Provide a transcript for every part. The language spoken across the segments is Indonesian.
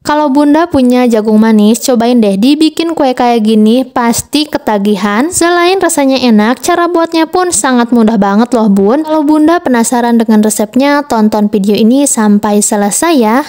Kalau bunda punya jagung manis, cobain deh dibikin kue kayak gini, pasti ketagihan. Selain rasanya enak, cara buatnya pun sangat mudah banget loh bun. Kalau bunda penasaran dengan resepnya, tonton video ini sampai selesai ya.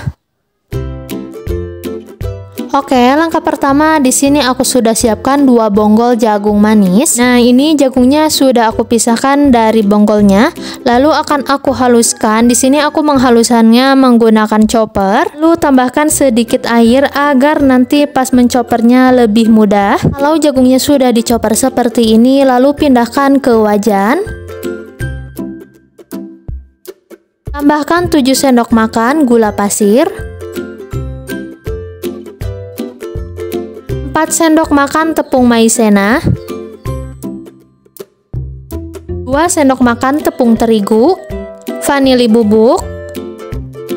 Oke, langkah pertama di sini aku sudah siapkan 2 bonggol jagung manis. Nah, ini jagungnya sudah aku pisahkan dari bonggolnya. Lalu akan aku haluskan. Di sini aku menghalusannya menggunakan chopper. Lalu tambahkan sedikit air agar nanti pas menchoppernya lebih mudah. Kalau jagungnya sudah dichopper seperti ini, lalu pindahkan ke wajan. Tambahkan 7 sendok makan gula pasir. 4 sendok makan tepung maizena, 2 sendok makan tepung terigu, vanili bubuk,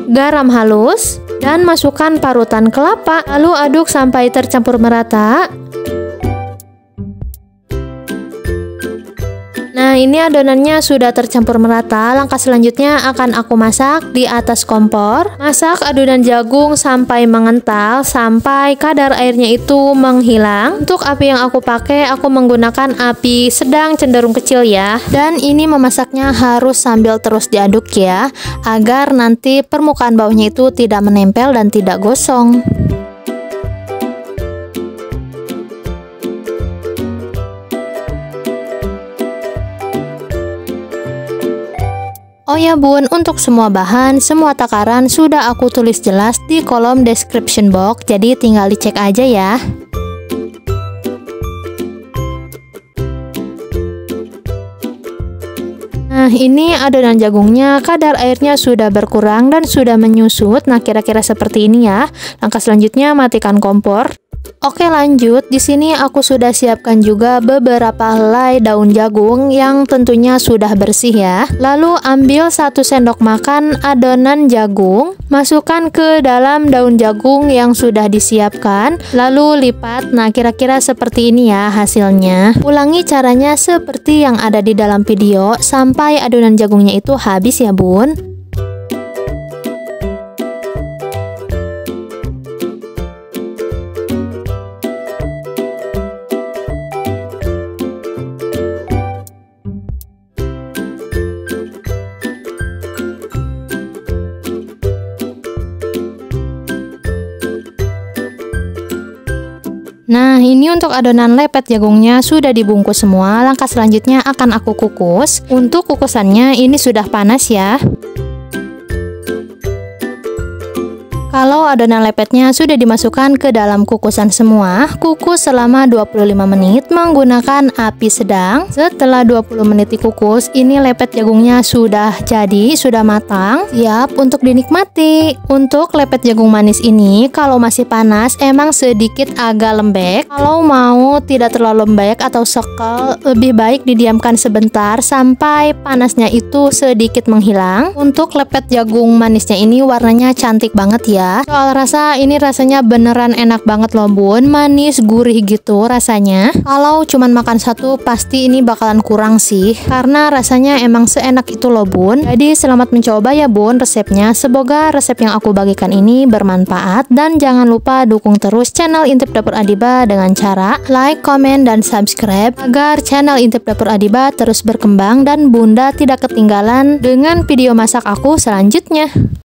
garam halus, dan masukkan parutan kelapa. Lalu aduk sampai tercampur merata. Nah, ini adonannya sudah tercampur merata. Langkah selanjutnya akan aku masak di atas kompor. Masak adonan jagung sampai mengental, sampai kadar airnya itu menghilang. Untuk api yang aku pakai, aku menggunakan api sedang cenderung kecil ya. Dan ini memasaknya harus sambil terus diaduk ya, agar nanti permukaan bawahnya itu tidak menempel dan tidak gosong. Oh ya bun, untuk semua bahan, semua takaran sudah aku tulis jelas di kolom description box, jadi tinggal dicek aja ya. Nah, ini adonan jagungnya, kadar airnya sudah berkurang dan sudah menyusut. Nah, kira-kira seperti ini ya. Langkah selanjutnya matikan kompor. Oke, lanjut. Di sini aku sudah siapkan juga beberapa helai daun jagung yang tentunya sudah bersih ya. Lalu ambil 1 sendok makan adonan jagung, masukkan ke dalam daun jagung yang sudah disiapkan, lalu lipat. Nah, kira-kira seperti ini ya hasilnya. Ulangi caranya seperti yang ada di dalam video sampai adonan jagungnya itu habis ya bun. Nah, ini untuk adonan lepet jagungnya sudah dibungkus semua. Langkah selanjutnya akan aku kukus. Untuk kukusannya ini sudah panas ya. Kalau adonan lepetnya sudah dimasukkan ke dalam kukusan semua, kukus selama 25 menit menggunakan api sedang. Setelah 20 menit dikukus, ini lepet jagungnya sudah jadi, sudah matang, siap untuk dinikmati. Untuk lepet jagung manis ini, kalau masih panas emang sedikit agak lembek. Kalau mau tidak terlalu lembek atau sekel, lebih baik didiamkan sebentar sampai panasnya itu sedikit menghilang. Untuk lepet jagung manisnya ini warnanya cantik banget ya. Soal rasa, ini rasanya beneran enak banget loh bun, manis gurih gitu rasanya. Kalau cuman makan satu pasti ini bakalan kurang sih, karena rasanya emang seenak itu loh bun. Jadi selamat mencoba ya bun resepnya. Semoga resep yang aku bagikan ini bermanfaat, dan jangan lupa dukung terus channel Intip Dapur Adiba dengan cara like, komen, dan subscribe agar channel Intip Dapur Adiba terus berkembang dan bunda tidak ketinggalan dengan video masak aku selanjutnya.